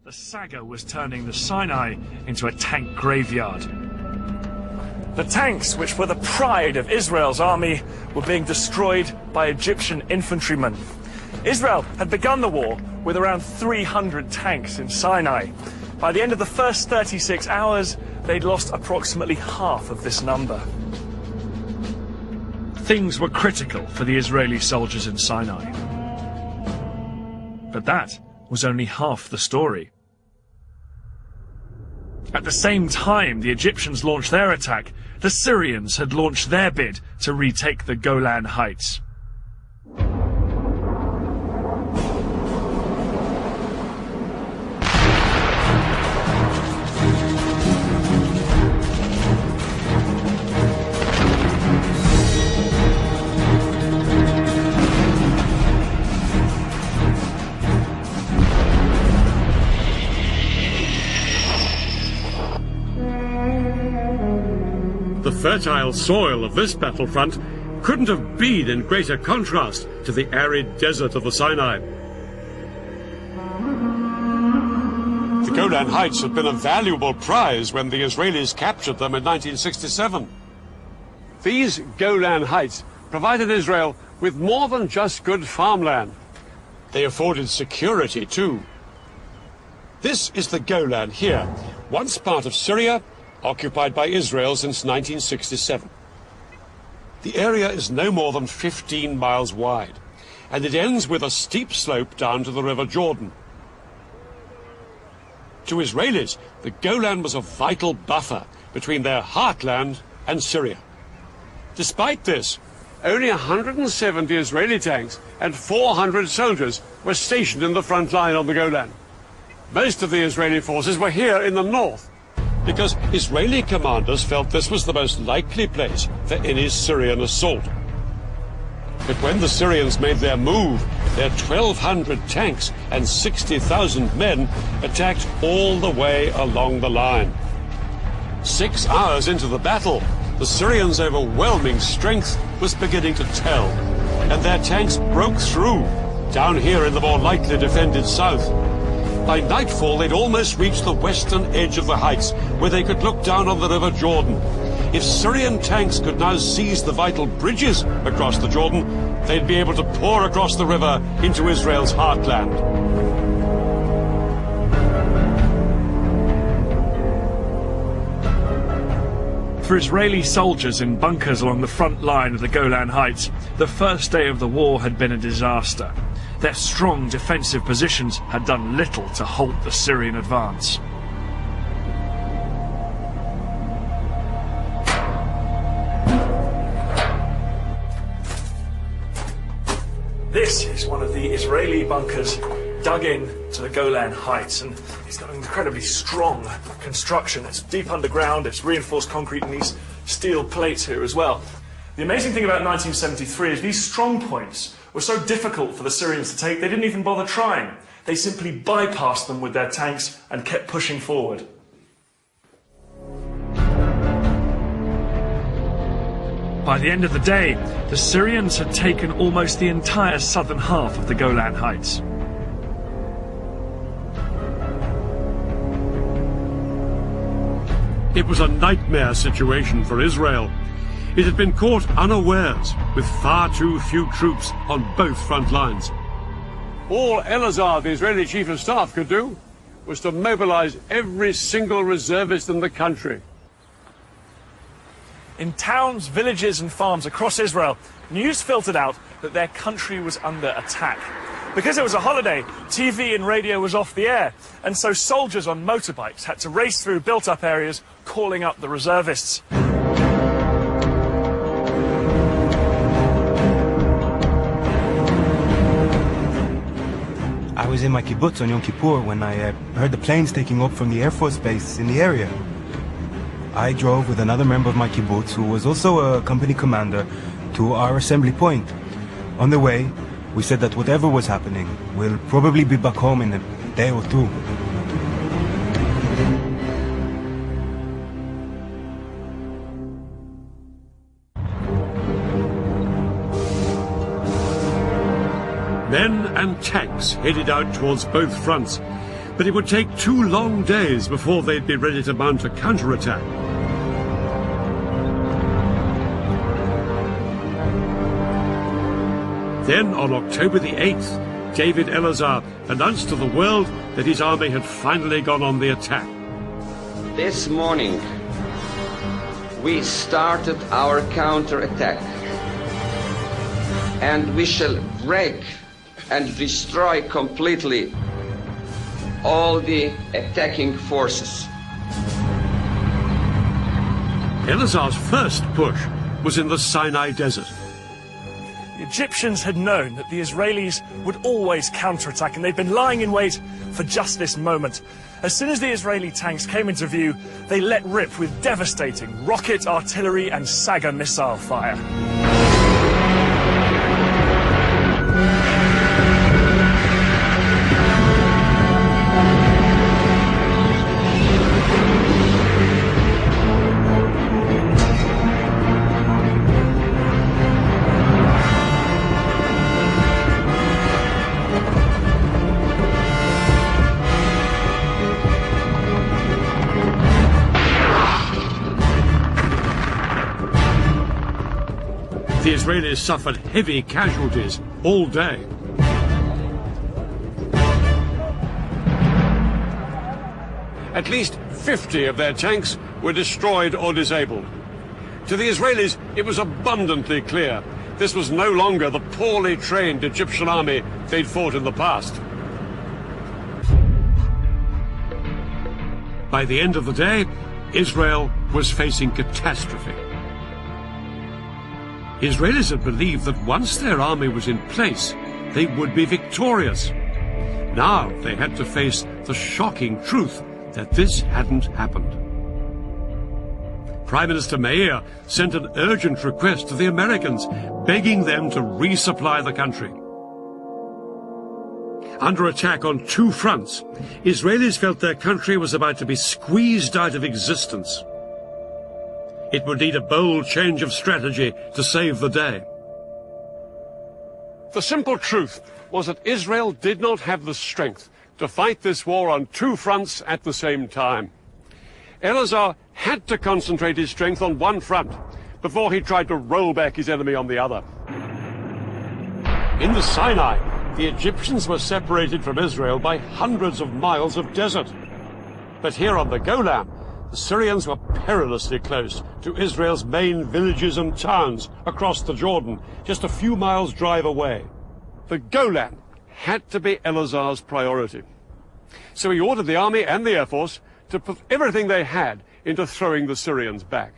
The saga was turning the Sinai into a tank graveyard. The tanks, which were the pride of Israel's army, were being destroyed by Egyptian infantrymen. Israel had begun the war with around 300 tanks in Sinai. By the end of the first 36 hours, they'd lost approximately half of this number. Things were critical for the Israeli soldiers in Sinai. But that was only half the story. At the same time the Egyptians launched their attack, the Syrians had launched their bid to retake the Golan Heights. The fertile soil of this battlefront couldn't have been in greater contrast to the arid desert of the Sinai. The Golan Heights had been a valuable prize when the Israelis captured them in 1967. These Golan Heights provided Israel with more than just good farmland. They afforded security too. This is the Golan here, once part of Syria, occupied by Israel since 1967. The area is no more than 15 miles wide, and it ends with a steep slope down to the River Jordan. To Israelis, the Golan was a vital buffer between their heartland and Syria. Despite this, only 170 Israeli tanks and 400 soldiers were stationed in the front line on the Golan. Most of the Israeli forces were here in the north, because Israeli commanders felt this was the most likely place for any Syrian assault. But when the Syrians made their move, their 1,200 tanks and 60,000 men attacked all the way along the line. 6 hours into the battle, the Syrians' overwhelming strength was beginning to tell, and their tanks broke through, down here in the more lightly defended south. By nightfall, they'd almost reached the western edge of the heights, where they could look down on the River Jordan. If Syrian tanks could now seize the vital bridges across the Jordan, they'd be able to pour across the river into Israel's heartland. For Israeli soldiers in bunkers along the front line of the Golan Heights, the first day of the war had been a disaster. Their strong defensive positions had done little to halt the Syrian advance. This is one of the Israeli bunkers dug in to the Golan Heights, and it's got an incredibly strong construction. It's deep underground, it's reinforced concrete, and these steel plates here as well. The amazing thing about 1973 is these strong points were so difficult for the Syrians to take, they didn't even bother trying. They simply bypassed them with their tanks and kept pushing forward. By the end of the day, the Syrians had taken almost the entire southern half of the Golan Heights. It was a nightmare situation for Israel. It had been caught unawares, with far too few troops on both front lines. All Elazar, the Israeli chief of staff, could do was to mobilize every single reservist in the country. In towns, villages and farms across Israel, news filtered out that their country was under attack. Because it was a holiday, TV and radio was off the air, and so soldiers on motorbikes had to race through built-up areas, calling up the reservists. I was in my kibbutz on Yom Kippur when I heard the planes taking off from the Air Force base in the area. I drove with another member of my kibbutz, who was also a company commander, to our assembly point. On the way, we said that whatever was happening, we'll probably be back home in a day or two. Men and tanks headed out towards both fronts. but it would take 2 long days before they'd be ready to mount a counterattack. Then, on October the 8th, David Eleazar announced to the world that his army had finally gone on the attack. This morning, we started our counterattack, and we shall break and destroy completely all the attacking forces. Eleazar's first push was in the Sinai Desert. The Egyptians had known that the Israelis would always counterattack, and they'd been lying in wait for just this moment. As soon as the Israeli tanks came into view, they let rip with devastating rocket, artillery and Saga missile fire. The Israelis suffered heavy casualties all day. At least 50 of their tanks were destroyed or disabled. To the Israelis, it was abundantly clear this was no longer the poorly trained Egyptian army they'd fought in the past. By the end of the day, Israel was facing catastrophe. Israelis had believed that once their army was in place, they would be victorious. Now they had to face the shocking truth that this hadn't happened. Prime Minister Meir sent an urgent request to the Americans, begging them to resupply the country. Under attack on 2 fronts, Israelis felt their country was about to be squeezed out of existence. It would need a bold change of strategy to save the day. The simple truth was that Israel did not have the strength to fight this war on 2 fronts at the same time. Eleazar had to concentrate his strength on one front before he tried to roll back his enemy on the other. In the Sinai, the Egyptians were separated from Israel by hundreds of miles of desert. But here on the Golan, the Syrians were perilously close to Israel's main villages and towns across the Jordan, just a few miles' drive away. The Golan had to be Eleazar's priority. So he ordered the army and the air force to put everything they had into throwing the Syrians back.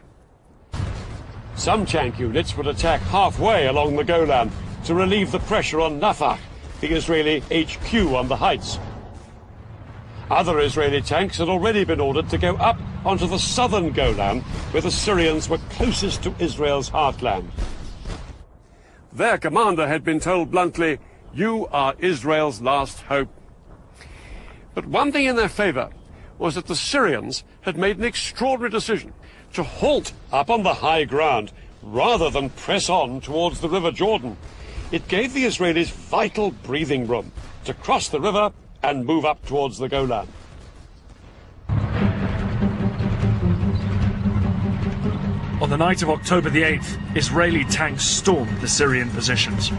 Some tank units would attack halfway along the Golan to relieve the pressure on Nafak, the Israeli HQ on the heights. Other Israeli tanks had already been ordered to go up onto the southern Golan, where the Syrians were closest to Israel's heartland. Their commander had been told bluntly, "You are Israel's last hope." But one thing in their favor was that the Syrians had made an extraordinary decision to halt up on the high ground rather than press on towards the River Jordan. It gave the Israelis vital breathing room to cross the river and move up towards the Golan. On the night of October the 8th, Israeli tanks stormed the Syrian positions.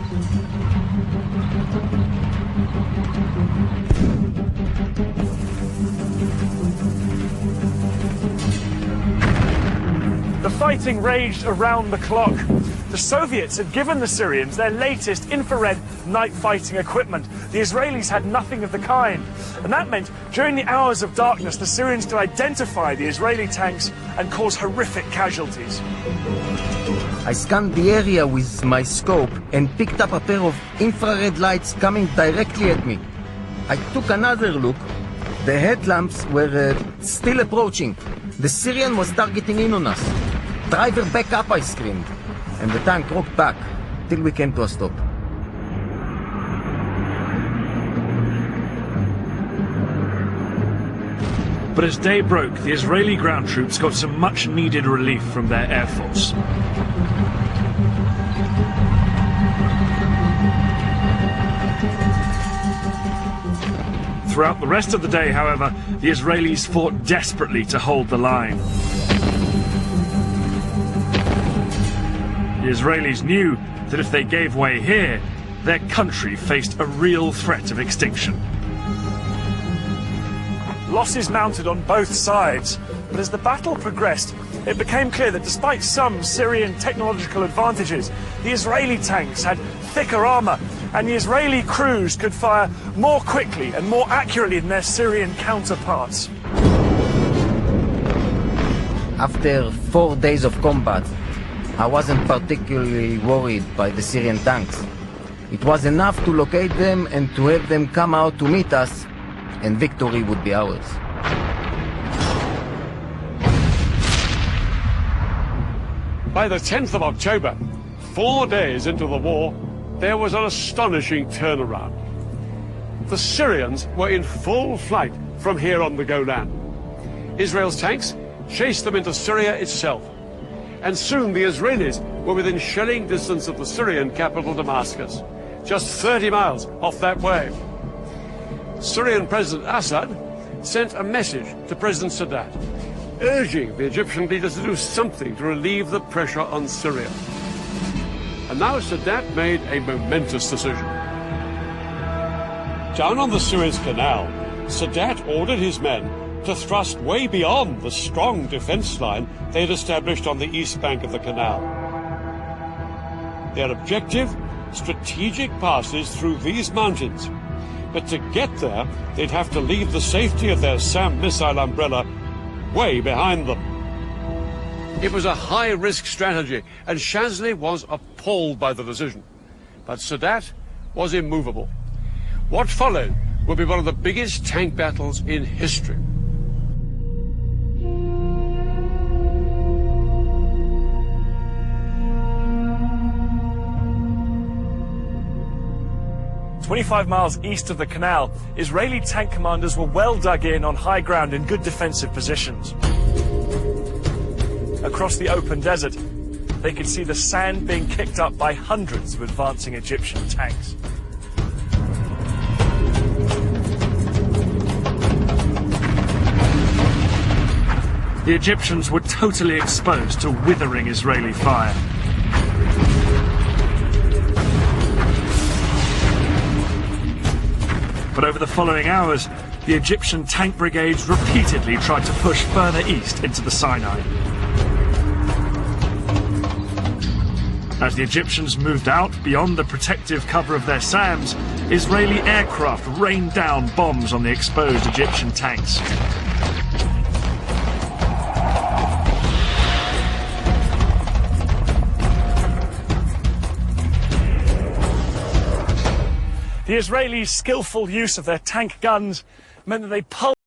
The fighting raged around the clock. The Soviets had given the Syrians their latest infrared night fighting equipment. The Israelis had nothing of the kind. And that meant during the hours of darkness, the Syrians could identify the Israeli tanks and cause horrific casualties. I scanned the area with my scope and picked up a pair of infrared lights coming directly at me. I took another look. The headlamps were still approaching. The Syrian was targeting in on us. "Driver, back up," I screamed. And the tank rocked back till we came to a stop. But as day broke, the Israeli ground troops got some much-needed relief from their air force. Throughout the rest of the day, however, the Israelis fought desperately to hold the line. The Israelis knew that if they gave way here, their country faced a real threat of extinction. Losses mounted on both sides, but as the battle progressed, it became clear that despite some Syrian technological advantages, the Israeli tanks had thicker armour, and the Israeli crews could fire more quickly and more accurately than their Syrian counterparts. After 4 days of combat, I wasn't particularly worried by the Syrian tanks. It was enough to locate them and to have them come out to meet us, and victory would be ours. By the 10th of October, 4 days into the war, there was an astonishing turnaround. The Syrians were in full flight from here on the Golan. Israel's tanks chased them into Syria itself, and soon the Israelis were within shelling distance of the Syrian capital Damascus, just 30 miles off that way. Syrian President Assad sent a message to President Sadat, urging the Egyptian leaders to do something to relieve the pressure on Syria. And now Sadat made a momentous decision. Down on the Suez Canal, Sadat ordered his men to thrust way beyond the strong defense line they had established on the east bank of the canal. Their objective? Strategic passes through these mountains. But to get there, they'd have to leave the safety of their SAM missile umbrella way behind them. It was a high-risk strategy, and Shazli was appalled by the decision. But Sadat was immovable. What followed would be one of the biggest tank battles in history. "25 miles east of the canal, Israeli tank commanders were well dug in on high ground in good defensive positions. Across the open desert, they could see the sand being kicked up by hundreds of advancing Egyptian tanks. The Egyptians were totally exposed to withering Israeli fire. But over the following hours, the Egyptian tank brigades repeatedly tried to push further east into the Sinai. As the Egyptians moved out beyond the protective cover of their SAMs, Israeli aircraft rained down bombs on the exposed Egyptian tanks. The Israelis' skillful use of their tank guns meant that they